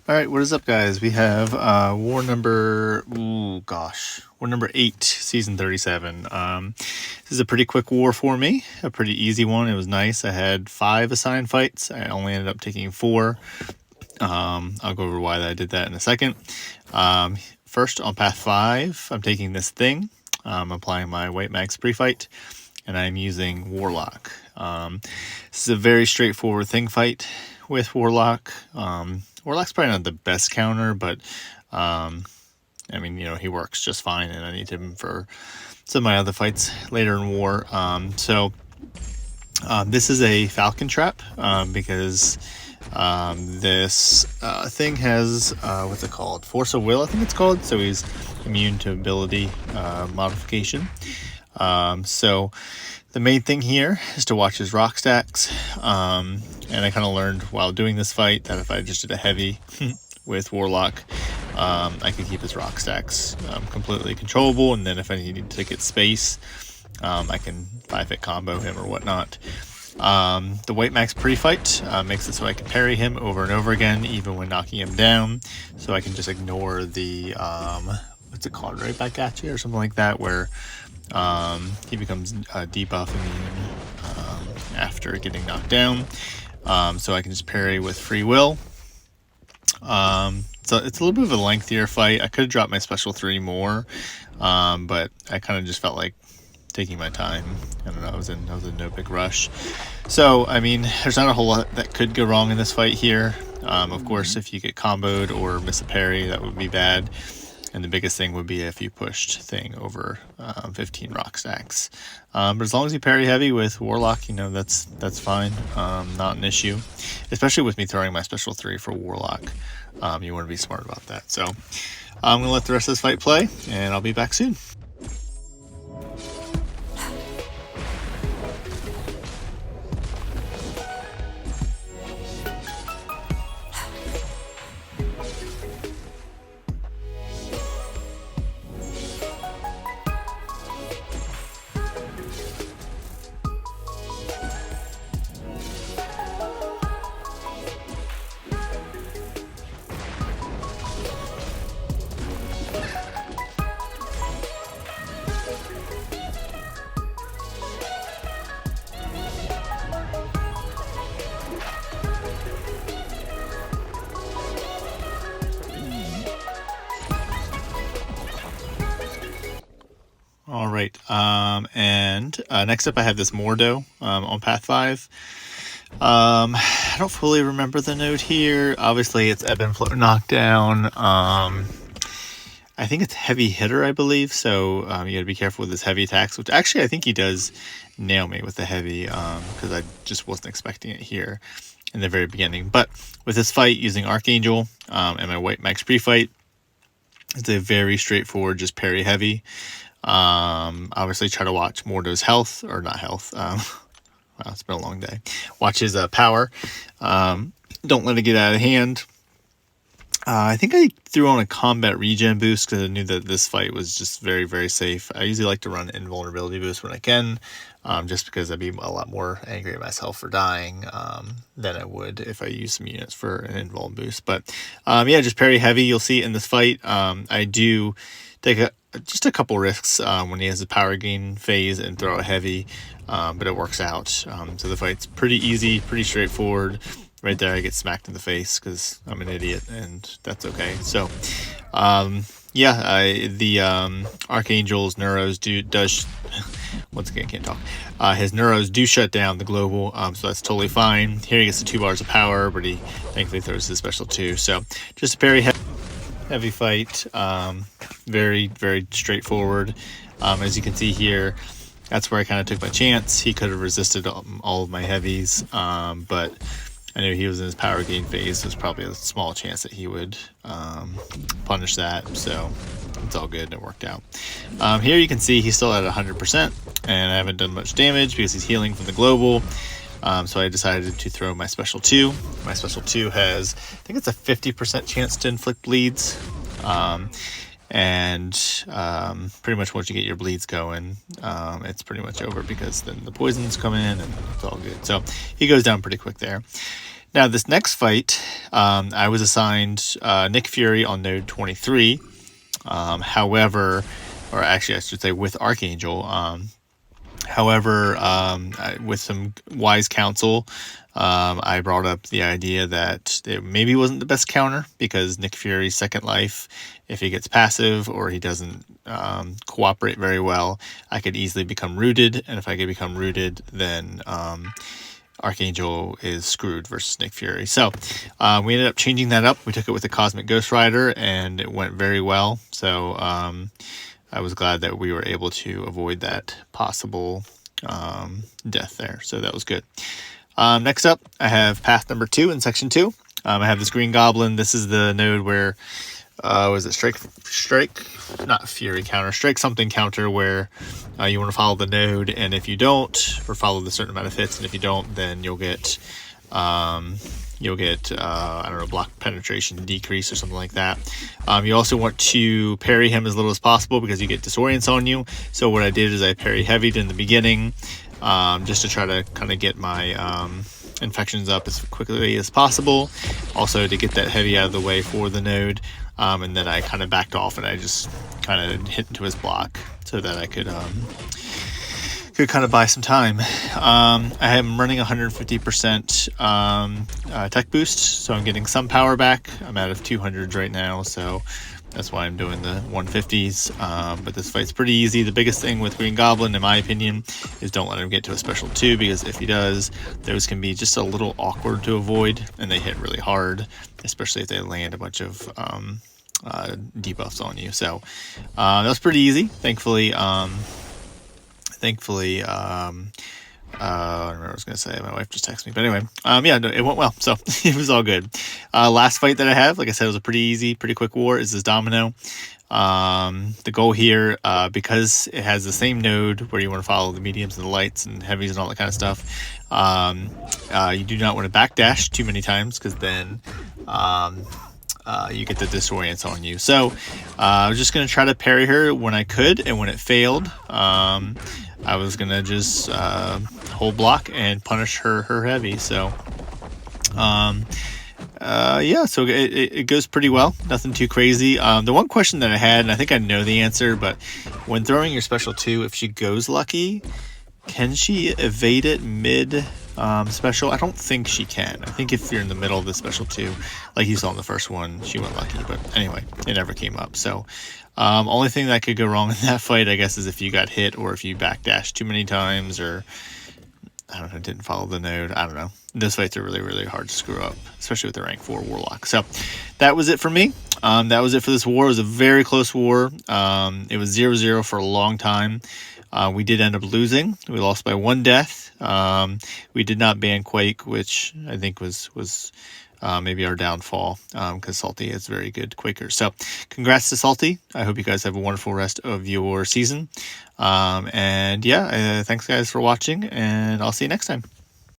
All right, what is up, guys? We have war number 8, season 37. This is a pretty quick war for me, a pretty easy one. It was nice. I had 5 assigned fights. I only ended up taking 4. I'll go over why I did that in a second. First, on path 5, I'm taking this thing. I'm applying my white max pre-fight, and I'm using Warlock. This is a very straightforward thing fight with Warlock. Warlock's probably not the best counter, but I mean, he works just fine, and I need him for some of my other fights later in war. This is a Falcon trap because this thing has what's it called? Force of Will, I think it's called. So he's immune to ability modification. So the main thing here is to watch his rock stacks. And I kind of learned while doing this fight that if I just did a heavy with Warlock, I could keep his rock stacks completely controllable. And then if I need to get space, I can 5-hit combo him or whatnot. The white max pre-fight makes it so I can parry him over and over again, even when knocking him down. So I can just ignore the, what's it called, right back at you or something like that, where he becomes debuff immune after getting knocked down. So I can just parry with free will. So it's a little bit of a lengthier fight. I could have dropped my special 3 more, but I kind of just felt like taking my time. I don't know, I was in no big rush. So I mean, there's not a whole lot that could go wrong in this fight here. Of course, if you get comboed or miss a parry, that would be bad. And the biggest thing would be if you pushed thing over 15 rock stacks. But as long as you parry heavy with Warlock, that's fine. Not an issue. Especially with me throwing my special 3 for Warlock. You want to be smart about that. So I'm going to let the rest of this fight play, and I'll be back soon. All right, and next up I have this Mordo on path 5. I don't fully remember the note here. Obviously, it's ebb and flow knockdown. I think it's heavy hitter, I believe. So you gotta be careful with his heavy attacks, which actually I think he does nail me with the heavy, because I just wasn't expecting it here in the very beginning. But with this fight using Archangel and my white max pre-fight, it's a very straightforward, just parry heavy. Obviously try to watch Mordo's health, or not health. Wow, it's been a long day. Watch his power. Don't let it get out of hand. I think I threw on a combat regen boost because I knew that this fight was just very, very safe. I usually like to run invulnerability boost when I can, just because I'd be a lot more angry at myself for dying than I would if I use some units for an invul boost. But yeah, just parry heavy. You'll see in this fight, I do take just a couple risks when he has a power gain phase and throw a heavy, but it works out. So the fight's pretty easy, pretty straightforward. Right there I get smacked in the face because I'm an idiot, and that's okay. So yeah, the Archangel's neuros does once again, can't talk. His neuros do shut down the global, so that's totally fine. Here he gets the 2 bars of power, but he thankfully throws his special 2. So just a very heavy fight, very, very straightforward. As you can see here, that's where I kind of took my chance. He could have resisted all of my heavies, but I knew he was in his power gain phase. There's probably a small chance that he would punish that, so it's all good. It worked out. Here you can see he's still at 100%, and I haven't done much damage because he's healing from the global. So I decided to throw my special 2. My special 2 has, I think it's a 50% chance to inflict bleeds. And pretty much once you get your bleeds going, it's pretty much over because then the poisons come in and it's all good. So he goes down pretty quick there. Now, this next fight, I was assigned Nick Fury on node 23. However, or actually I should say with Archangel. However, with some wise counsel, I brought up the idea that it maybe wasn't the best counter, because Nick Fury's second life, if he gets passive or he doesn't cooperate very well, I could easily become rooted. And if I could become rooted, then Archangel is screwed versus Nick Fury. So we ended up changing that up. We took it with the Cosmic Ghost Rider, and it went very well. So I was glad that we were able to avoid that possible death there. So that was good. Next up, I have path number 2 in section 2. I have this Green Goblin. This is the node where, was it strike, not Fury counter, strike something counter, where you want to follow the node, and if you don't, or follow the certain amount of hits, and if you don't, then you'll get, I don't know, block penetration decrease or something like that. You also want to parry him as little as possible, because you get disorients on you. So what I did is I parry heavied in the beginning, just to try to kind of get my infections up as quickly as possible. Also to get that heavy out of the way for the node. And then I kind of backed off, and I just kind of hit into his block so that I could kind of buy some time. I am running 150% tech boost, so I'm getting some power back. I'm out of 200s right now, so that's why I'm doing the 150s. But this fight's pretty easy. The biggest thing with Green Goblin, in my opinion, is don't let him get to a special 2, because if he does, those can be just a little awkward to avoid, and they hit really hard, especially if they land a bunch of debuffs on you. So that was pretty easy. Thankfully, I don't remember what I was going to say. My wife just texted me. But anyway, yeah, no, it went well. So it was all good. Last fight that I have, like I said, it was a pretty easy, pretty quick war, is this Domino. The goal here, because it has the same node where you want to follow the mediums and the lights and heavies and all that kind of stuff, you do not want to backdash too many times, because then you get the disorients on you. So I was just going to try to parry her when I could, and when it failed, I was going to just hold block and punish her heavy. So yeah, so it goes pretty well. Nothing too crazy. The one question that I had, and I think I know the answer, but when throwing your special 2, if she goes lucky, can she evade it mid special? I don't think she can. I think if you're in the middle of the special 2, like you saw in the first one, she went lucky. But anyway, it never came up. So only thing that could go wrong in that fight, I guess, is if you got hit, or if you backdash too many times, or I don't know, didn't follow the node. I don't know. Those fights are really, really hard to screw up, especially with the rank 4 Warlock. So that was it for me. That was it for this war. It was a very close war. It was 0-0 for a long time. We did end up losing. We lost by 1 death. We did not ban Quake, which I think was maybe our downfall, because Salty is very good Quakers. So congrats to Salty. I hope you guys have a wonderful rest of your season. And yeah, thanks guys for watching, and I'll see you next time.